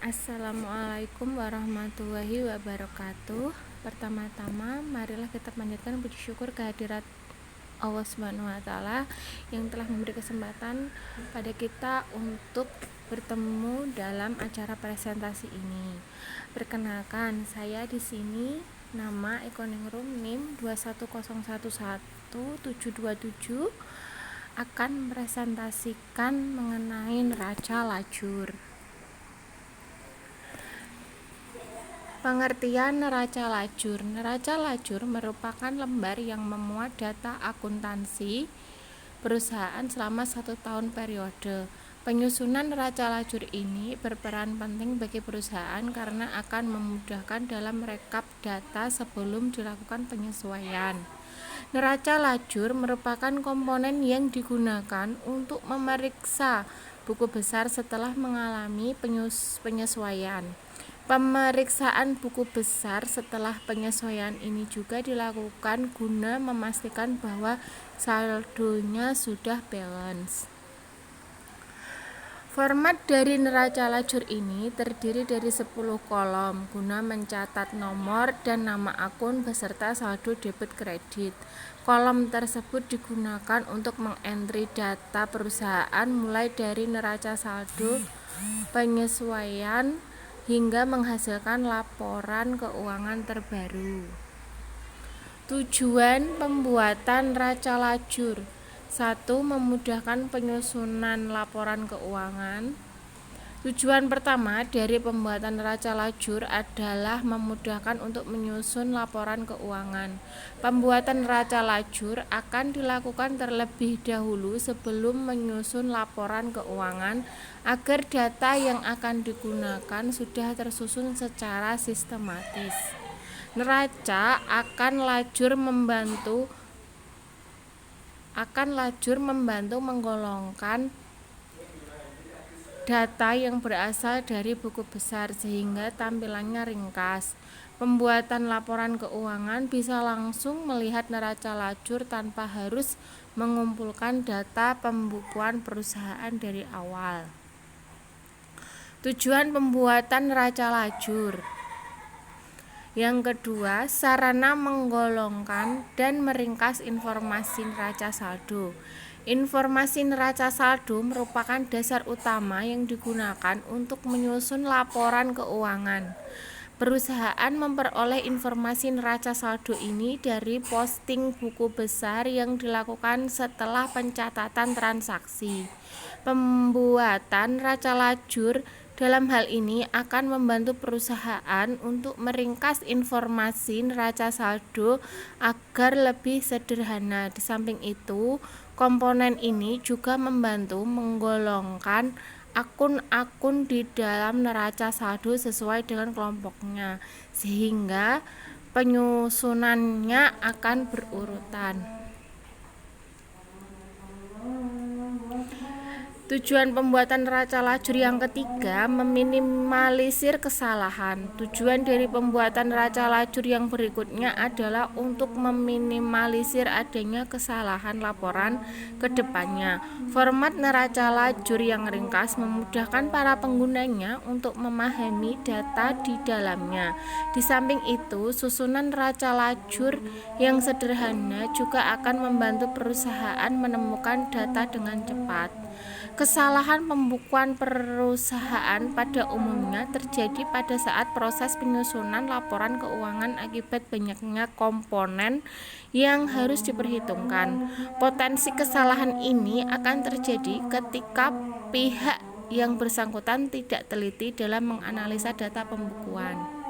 Assalamualaikum warahmatullahi wabarakatuh. Pertama-tama, marilah kita panjatkan puji syukur kehadirat Allah Subhanahu wa taala yang telah memberi kesempatan pada kita untuk bertemu dalam acara presentasi ini. Perkenalkan, saya di sini nama Ekoningrum NIM 210117727 akan mepresentasikan mengenai neraca lajur. Pengertian neraca lajur. Neraca lajur merupakan lembar yang memuat data akuntansi perusahaan selama 1 tahun periode. Penyusunan neraca lajur ini berperan penting bagi perusahaan karena akan memudahkan dalam merekap data sebelum dilakukan penyesuaian. Neraca lajur merupakan komponen yang digunakan untuk memeriksa buku besar setelah mengalami penyesuaian. Pemeriksaan buku besar setelah penyesuaian ini juga dilakukan guna memastikan bahwa saldonya sudah balance. Format dari neraca lajur ini terdiri dari 10 kolom guna mencatat nomor dan nama akun beserta saldo debit kredit. Kolom tersebut digunakan untuk mengentri data perusahaan mulai dari neraca saldo, penyesuaian, hingga menghasilkan laporan keuangan terbaru. Tujuan pembuatan neraca lajur: 1. Memudahkan penyusunan laporan keuangan. Tujuan pertama dari pembuatan neraca lajur adalah memudahkan untuk menyusun laporan keuangan. Pembuatan neraca lajur akan dilakukan terlebih dahulu sebelum menyusun laporan keuangan agar data yang akan digunakan sudah tersusun secara sistematis. Neraca akan lajur membantu menggolongkan data yang berasal dari buku besar sehingga tampilannya ringkas. Pembuatan laporan keuangan bisa langsung melihat neraca lajur tanpa harus mengumpulkan data pembukuan perusahaan dari awal. Tujuan pembuatan neraca lajur. Yang kedua, sarana menggolongkan dan meringkas informasi neraca saldo. Informasi neraca saldo merupakan dasar utama yang digunakan untuk menyusun laporan keuangan. Perusahaan memperoleh informasi neraca saldo ini dari posting buku besar yang dilakukan setelah pencatatan transaksi. Pembuatan neraca lajur dalam hal ini akan membantu perusahaan untuk meringkas informasi neraca saldo agar lebih sederhana. Di samping itu, komponen ini juga membantu menggolongkan akun-akun di dalam neraca saldo sesuai dengan kelompoknya, sehingga penyusunannya akan berurutan. Tujuan pembuatan neraca lajur yang ketiga, meminimalisir kesalahan. Tujuan dari pembuatan neraca lajur yang berikutnya adalah untuk meminimalisir adanya kesalahan laporan ke depannya. Format neraca lajur yang ringkas memudahkan para penggunanya untuk memahami data di dalamnya. Di samping itu, susunan neraca lajur yang sederhana juga akan membantu perusahaan menemukan data dengan cepat. Kesalahan pembukuan perusahaan pada umumnya terjadi pada saat proses penyusunan laporan keuangan akibat banyaknya komponen yang harus diperhitungkan. Potensi kesalahan ini akan terjadi ketika pihak yang bersangkutan tidak teliti dalam menganalisa data pembukuan.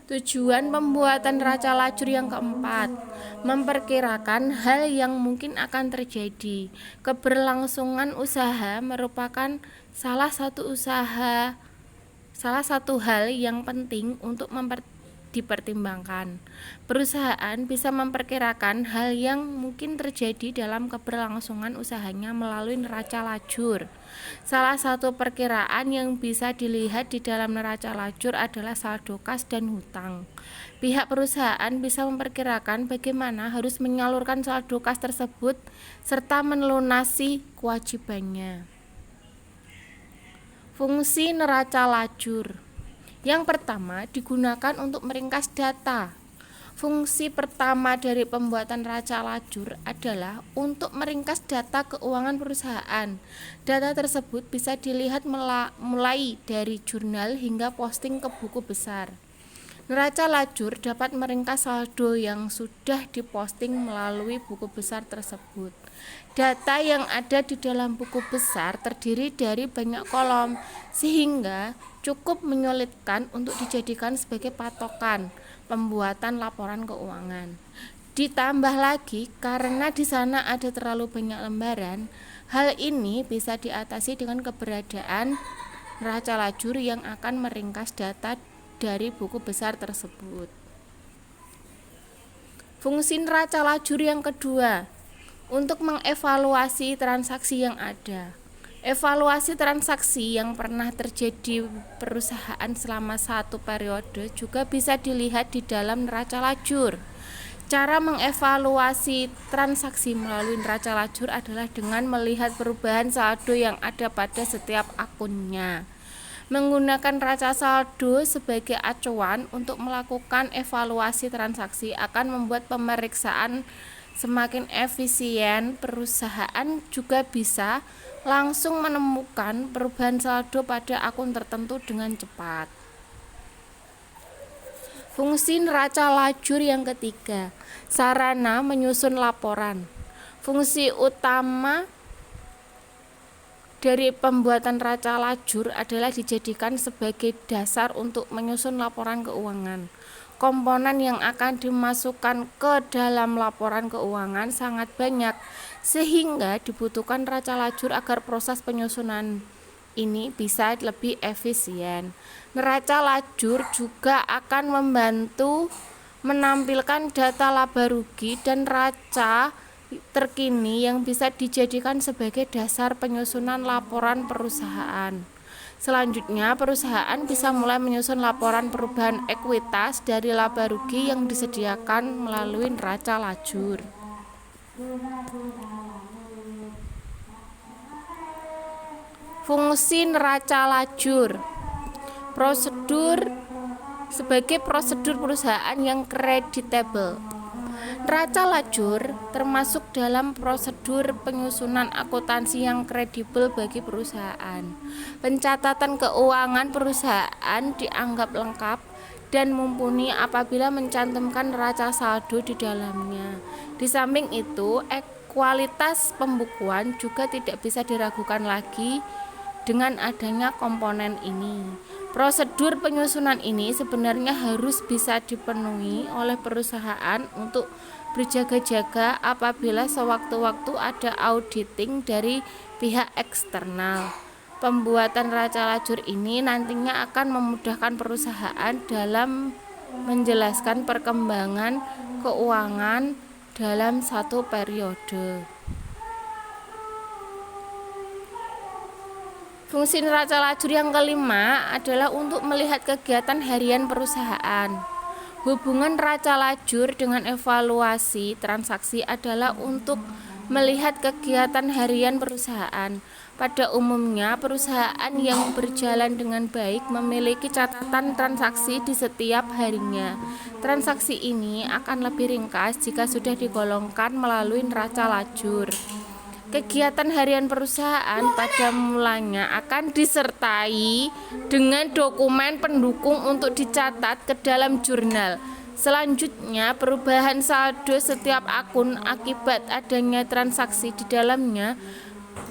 Tujuan pembuatan neraca lajur yang keempat, memperkirakan hal yang mungkin akan terjadi. Keberlangsungan usaha merupakan salah satu hal yang penting untuk dipertimbangkan. Perusahaan bisa memperkirakan hal yang mungkin terjadi dalam keberlangsungan usahanya melalui neraca lajur. Salah satu perkiraan yang bisa dilihat di dalam neraca lajur adalah saldo kas dan hutang. Pihak perusahaan bisa memperkirakan bagaimana harus menyalurkan saldo kas tersebut serta melunasi kewajibannya. Fungsi neraca lajur. Yang pertama digunakan untuk meringkas data. Fungsi pertama dari pembuatan neraca lajur adalah untuk meringkas data keuangan perusahaan. Data tersebut bisa dilihat mulai dari jurnal hingga posting ke buku besar. Neraca lajur dapat meringkas saldo yang sudah diposting melalui buku besar tersebut. Data yang ada di dalam buku besar terdiri dari banyak kolom, sehingga cukup menyulitkan untuk dijadikan sebagai patokan pembuatan laporan keuangan. Ditambah lagi, karena di sana ada terlalu banyak lembaran, hal ini bisa diatasi dengan keberadaan neraca lajur yang akan meringkas data dari buku besar tersebut. Fungsi neraca lajur yang kedua, untuk mengevaluasi transaksi yang ada. Evaluasi transaksi yang pernah terjadi perusahaan selama satu periode juga bisa dilihat di dalam neraca lajur. Cara mengevaluasi transaksi melalui neraca lajur adalah dengan melihat perubahan saldo yang ada pada setiap akunnya. Menggunakan neraca saldo sebagai acuan untuk melakukan evaluasi transaksi akan membuat pemeriksaan semakin efisien. Perusahaan juga bisa langsung menemukan perubahan saldo pada akun tertentu dengan cepat. Fungsi neraca lajur yang ketiga, sarana menyusun laporan. Fungsi utama dari pembuatan neraca lajur adalah dijadikan sebagai dasar untuk menyusun laporan keuangan. Komponen yang akan dimasukkan ke dalam laporan keuangan sangat banyak, sehingga dibutuhkan neraca lajur agar proses penyusunan ini bisa lebih efisien. Neraca lajur juga akan membantu menampilkan data laba rugi dan neraca terkini yang bisa dijadikan sebagai dasar penyusunan laporan perusahaan. Selanjutnya, perusahaan bisa mulai menyusun laporan perubahan ekuitas dari laba rugi yang disediakan melalui neraca lajur. Fungsi neraca lajur. Prosedur sebagai prosedur perusahaan yang kreditable. Neraca lajur termasuk dalam prosedur penyusunan akuntansi yang kredibel bagi perusahaan. Pencatatan keuangan perusahaan dianggap lengkap dan mumpuni apabila mencantumkan neraca saldo di dalamnya. Di samping itu, kualitas pembukuan juga tidak bisa diragukan lagi dengan adanya komponen ini. Prosedur penyusunan ini sebenarnya harus bisa dipenuhi oleh perusahaan untuk berjaga-jaga apabila sewaktu-waktu ada auditing dari pihak eksternal. Pembuatan neraca lajur ini nantinya akan memudahkan perusahaan dalam menjelaskan perkembangan keuangan dalam satu periode. Fungsi neraca lajur yang kelima adalah untuk melihat kegiatan harian perusahaan. Hubungan neraca lajur dengan evaluasi transaksi adalah untuk melihat kegiatan harian perusahaan. Pada umumnya, perusahaan yang berjalan dengan baik memiliki catatan transaksi di setiap harinya. Transaksi ini akan lebih ringkas jika sudah digolongkan melalui neraca lajur. Kegiatan harian perusahaan pada mulanya akan disertai dengan dokumen pendukung untuk dicatat ke dalam jurnal. Selanjutnya, perubahan saldo setiap akun akibat adanya transaksi di dalamnya,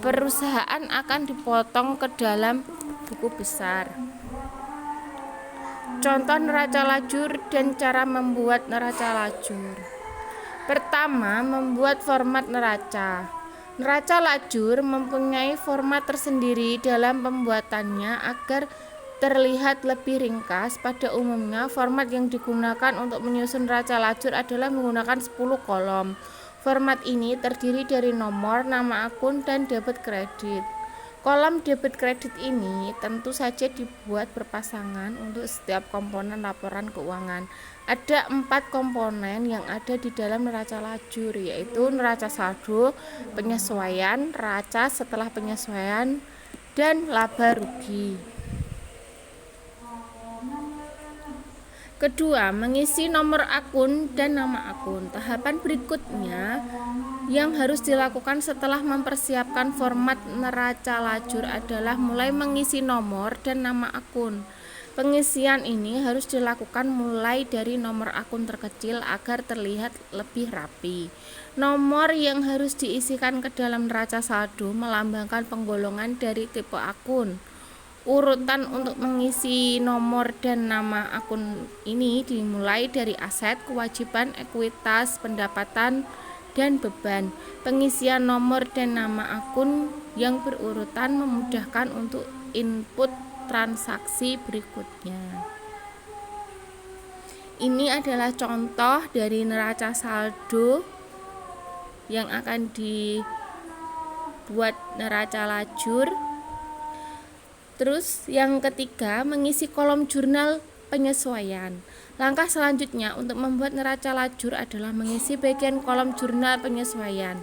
perusahaan akan dipotong ke dalam buku besar. Contoh neraca lajur dan cara membuat neraca lajur. Pertama, membuat format neraca. Neraca lajur mempunyai format tersendiri dalam pembuatannya agar terlihat lebih ringkas. Pada umumnya, format yang digunakan untuk menyusun neraca lajur adalah menggunakan 10 kolom. Format ini terdiri dari nomor, nama akun, dan debit kredit. Kolom debit kredit ini tentu saja dibuat berpasangan untuk setiap komponen laporan keuangan. Ada 4 komponen yang ada di dalam neraca lajur, yaitu neraca saldo, penyesuaian, neraca setelah penyesuaian, dan laba rugi. Kedua, mengisi nomor akun dan nama akun. Tahapan berikutnya yang harus dilakukan setelah mempersiapkan format neraca lajur adalah mulai mengisi nomor dan nama akun. Pengisian ini harus dilakukan mulai dari nomor akun terkecil agar terlihat lebih rapi. Nomor yang harus diisikan ke dalam neraca saldo melambangkan penggolongan dari tipe akun. Urutan untuk mengisi nomor dan nama akun ini dimulai dari aset, kewajiban, ekuitas, pendapatan, dan beban. Pengisian nomor dan nama akun yang berurutan memudahkan untuk input transaksi berikutnya. Ini adalah contoh dari neraca saldo yang akan dibuat neraca lajur. Terus yang ketiga, mengisi kolom jurnal penyesuaian. Langkah selanjutnya untuk membuat neraca lajur adalah mengisi bagian kolom jurnal penyesuaian.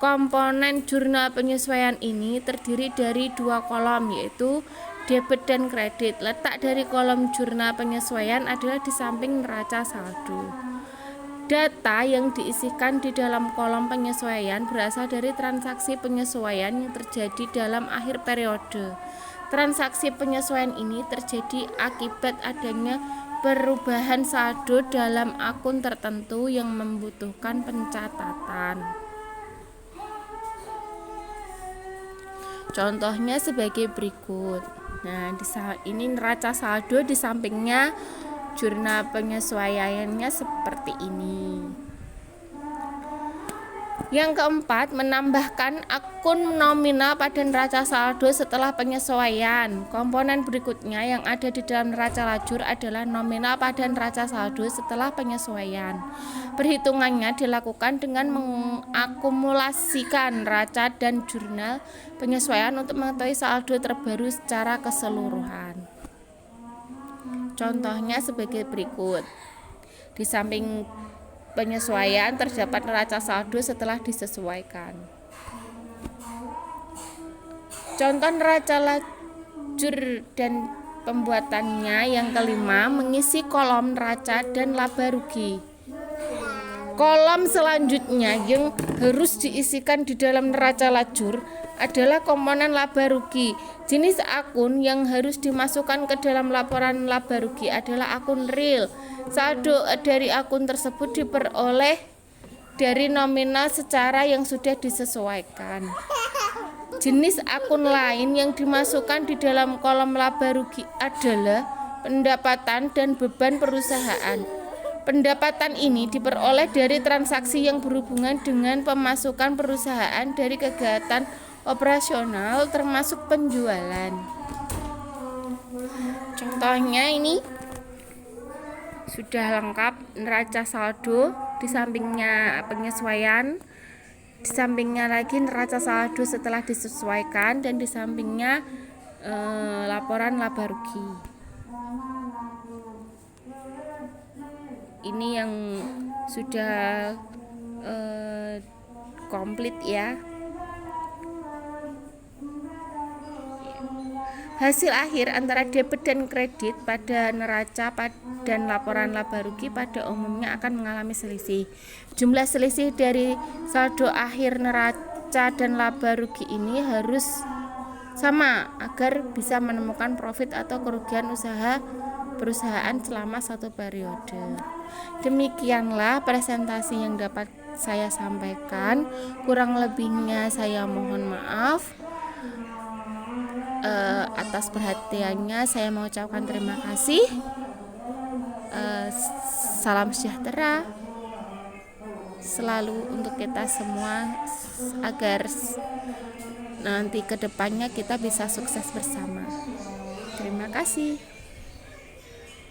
Komponen jurnal penyesuaian ini terdiri dari 2 kolom, yaitu debit dan kredit. Letak dari kolom jurnal penyesuaian adalah di samping neraca saldo. Data yang diisikan di dalam kolom penyesuaian berasal dari transaksi penyesuaian yang terjadi dalam akhir periode. Transaksi penyesuaian ini terjadi akibat adanya perubahan saldo dalam akun tertentu yang membutuhkan pencatatan. Contohnya sebagai berikut. Nah, ini neraca saldo, di sampingnya jurnal penyesuaiannya seperti ini. Yang keempat, menambahkan akun nominal pada neraca saldo setelah penyesuaian. Komponen berikutnya yang ada di dalam neraca lajur adalah nominal pada neraca saldo setelah penyesuaian. Perhitungannya dilakukan dengan mengakumulasikan neraca dan jurnal penyesuaian untuk mengetahui saldo terbaru secara keseluruhan. Contohnya sebagai berikut. Di samping penyesuaian terdapat neraca saldo setelah disesuaikan. Contoh neraca lajur dan pembuatannya yang kelima, mengisi kolom neraca dan laba rugi. Kolom selanjutnya yang harus diisikan di dalam neraca lajur adalah komponen laba rugi. Jenis akun yang harus dimasukkan ke dalam laporan laba rugi adalah akun real. Saldo dari akun tersebut diperoleh dari nominal secara yang sudah disesuaikan. Jenis akun lain yang dimasukkan di dalam kolom laba rugi adalah pendapatan dan beban perusahaan. Pendapatan ini diperoleh dari transaksi yang berhubungan dengan pemasukan perusahaan dari kegiatan operasional termasuk penjualan. Contohnya ini sudah lengkap neraca saldo, di sampingnya penyesuaian, di sampingnya lagi neraca saldo setelah disesuaikan, dan di sampingnya laporan laba rugi. Ini yang sudah komplit ya. Hasil akhir antara debit dan kredit pada neraca dan laporan laba rugi pada umumnya akan mengalami selisih. Jumlah selisih dari saldo akhir neraca dan laba rugi ini harus sama agar bisa menemukan profit atau kerugian usaha perusahaan selama satu periode. Demikianlah presentasi yang dapat saya sampaikan. Kurang lebihnya saya mohon maaf. Atas perhatiannya saya mengucapkan terima kasih. Salam sejahtera selalu untuk kita semua agar nanti kedepannya kita bisa sukses bersama. Terima kasih.